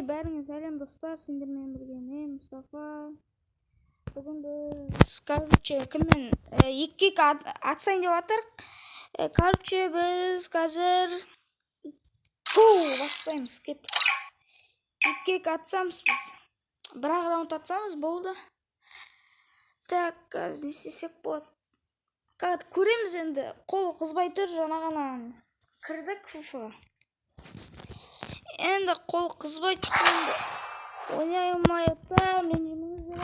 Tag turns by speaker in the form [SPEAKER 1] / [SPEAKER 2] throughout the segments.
[SPEAKER 1] бәріңе сәлем достар, сендермен бірге мен Мұстафа. Бүгін біз, кіммен 2-ге атсайын деп жатырық. Біз қазір бастаймыз, кеттік. 2-ге атсамыз біз. Бір-ақ раунд атсамыз болды. Так, қазір не істесек болады. Көреміз енді. Қол қызбай тұр, жаңа ғана кірдік FIFA. Енді қол қызбай тұр. Ойнай алмай отса, мен жеміңіздер.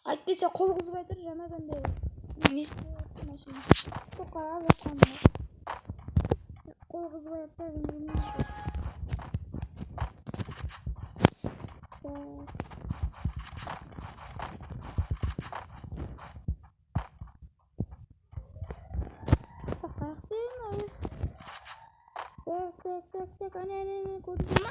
[SPEAKER 1] Әйтпесе қол қызбай тұр, жаңадан бері. Не істеп машина. Тоқарап жатқанмын. Қол қызбай отса, мен жеміңіздер. Так, ане, көрдіңіз ма?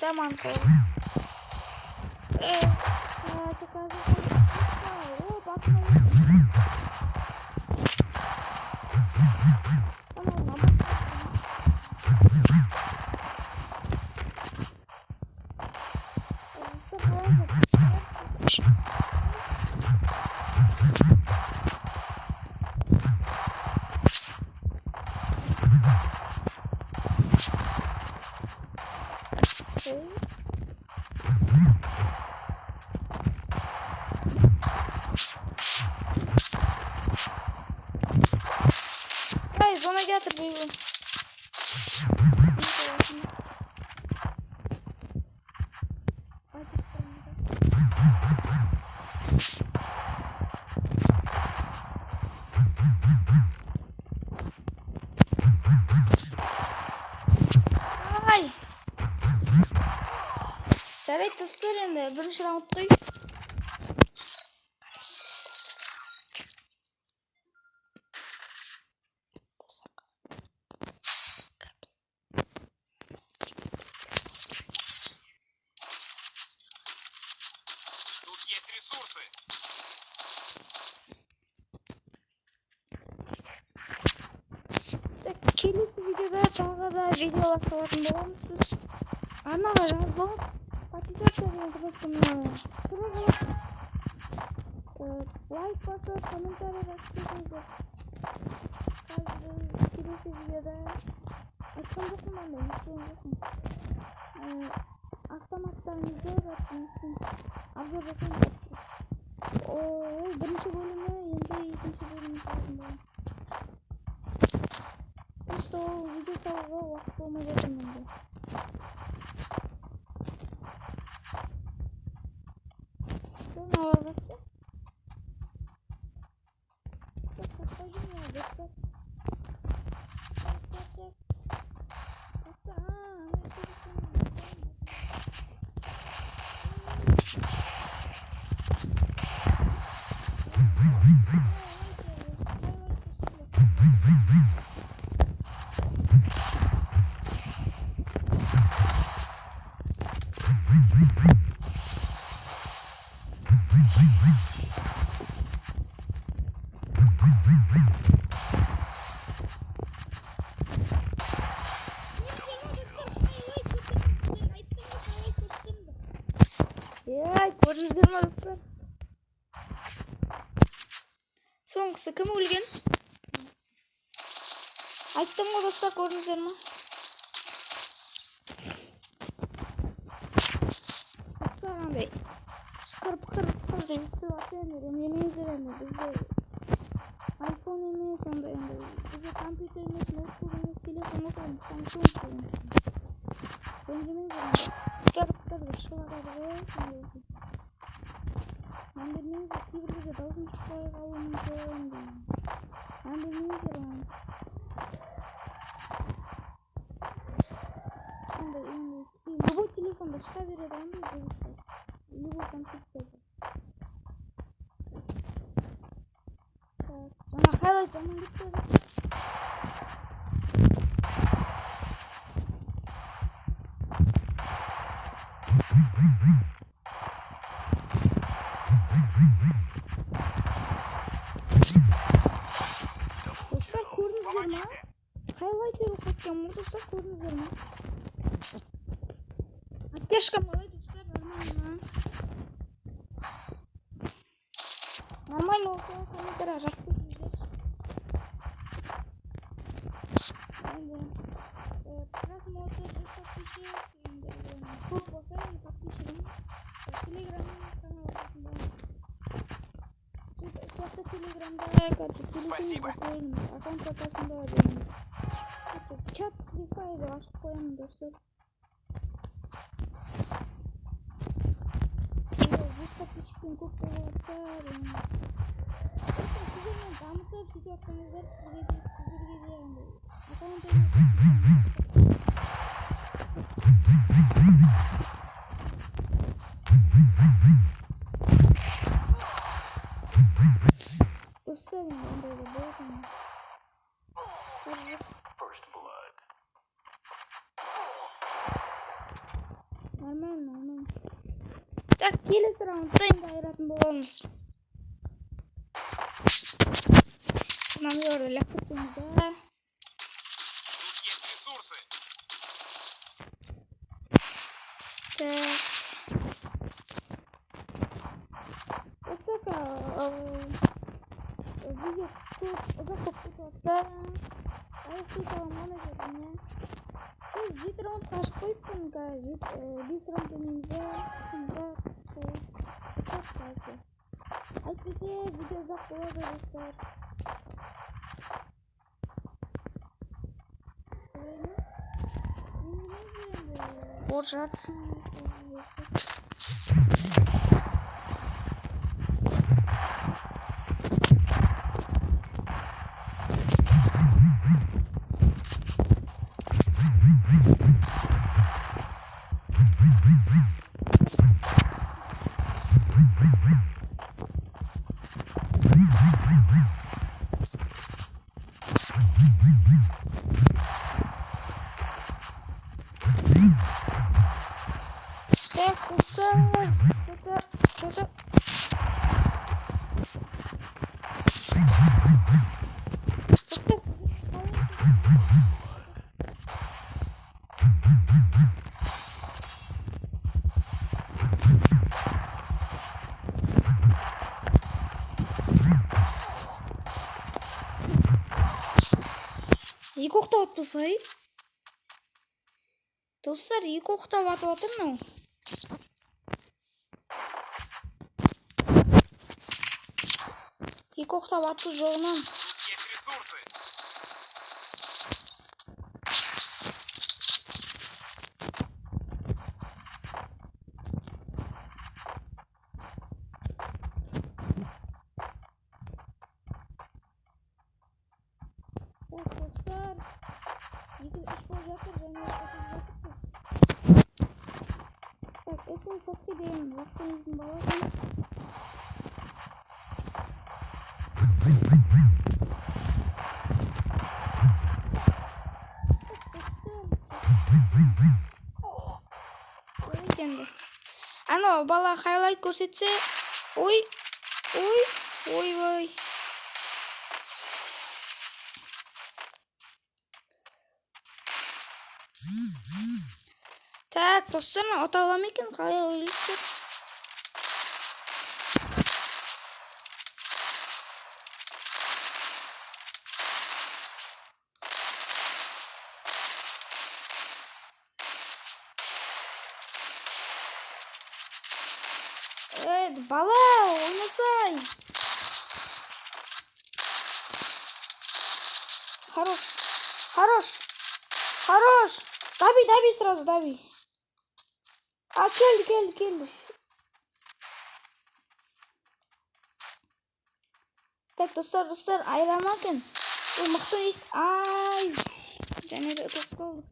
[SPEAKER 1] Tamam, zona getir buyurun. Ay. Жарайды достар, енді бірінші раунд қой. Келесі видеода тағы да видеолар салатын боламыз біз. Арнаға жазылып, подписаться етіңіздер. Лайк басып, комментарий жазып кетіңіздер. Қазір біз келесі видеода айтқан жоқпын андай, автоматтарымызды жатырмызды обзор жасаймыз. Бірінші бөлімі, енді екінші бөлімі салатын боламыз. Видео салуға уақыт болмай жатыр менде. Көрдіңіздер ме достар? Соңғысы кім өлген? Айттым ғой достар, көрдіңіздер ме? Достар, андай шықыр деп естіп жатыр. Немеңіздер енді бізде iPhone емес, ондай енді бізде компьютер емес, ноутбук емес, телефон болса Samsung деген. Ренжімеңіздер енді шықыр деп шығып жатады ғой. Мән бермеңіздер, кейбіреуге даусым шықпай қалуы мүмкін. Мән бермеңіздер оған. Любой телефонда шыға береді андай дыбыстар. Любой компьютерде. Жаңа хайлайт жаман кетті. Достар, көрдіңіздер ма? Хайлайт деп кеткен достар, көрдіңіздер ма? Оттяжка малай, достар, нормально. Нормально болса, комментария жазып кетіңіздер. Енді просмотр подписчик енді көп болса подписчигім телеграмның каналында. Соқты телеграмда
[SPEAKER 2] Спасибо.
[SPEAKER 1] Аккаунт сатасында деймін. Чат файды ашып қоямын достар. Подписчикпен көп болып жатса сіздермен дамытып сөйтіп жатсаңыздар сіздерге де аккаунт достар енді ондай да болады.
[SPEAKER 2] First blood.
[SPEAKER 1] Нормально. Так, келесі раундта енді айыратын боламыз. Нам жерде ләккетіміз да.
[SPEAKER 2] Есть ресурсы.
[SPEAKER 1] Так. Осака видео ұзақ көп кетіватса аяқты саламаны жеріне. Біз 7 раунд қашып қойыппын қазір. 5 раунд өнемізде әйтпесе видео ұзақ болады достар. От жатсын. Так, екі оқтап атпаса ай. Достар, екі оқтап атып атыр мынау. Екі оқтап ату жоғынан.
[SPEAKER 2] Есть ресурсы.
[SPEAKER 1] Так, достар, 2-3 болып жатыр және жатырмыз. Так, эсен саске дейін жақсымыздың баласын. Анау бала хайлайт көрсетсе, ой. Так, достар, оталам екен, қалай ойлайсыздар? Бала, ойнасай. Хорош. Хорош. Хорош. Дави сразу, дави. А, келді. Так, достар, айрамасын. Ой, мықты. Ай. Және де топ қалды.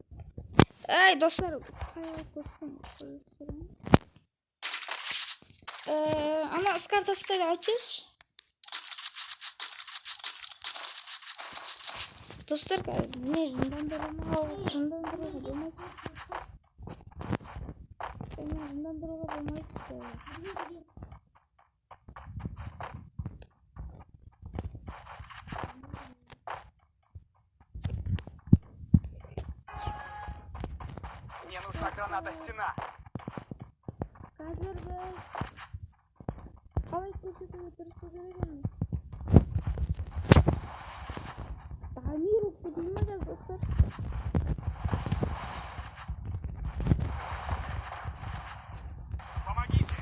[SPEAKER 1] Ай, достар. Ана с картасы да açıyoruz. Dostlar, ne zindan durma olmaz. Zindan durma olmaz.
[SPEAKER 2] Мне нужна граната стена.
[SPEAKER 1] Hazır be. Kalay koşuyor, tırsı. Tamir okudulmaz dostlar.
[SPEAKER 2] Помогите.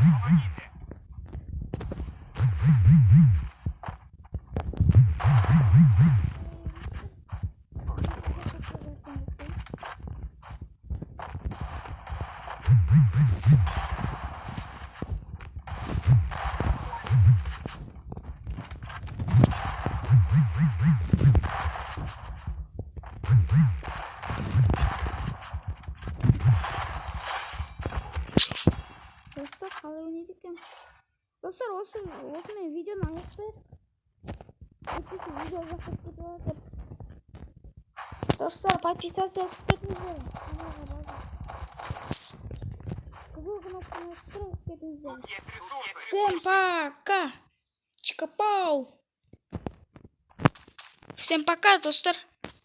[SPEAKER 2] Помогите.
[SPEAKER 1] Dostlar, kalay oynadık ya. Dostlar, olsun videonun аяқтайық. Видео жақсы кетіп. Dostlar, подписаться етіңіздер. Қызыл кнопканы ысырып кетіңіздер.
[SPEAKER 2] Тут есть ресурсы.
[SPEAKER 1] Всем пока. Чикапау. Всем пока, достар.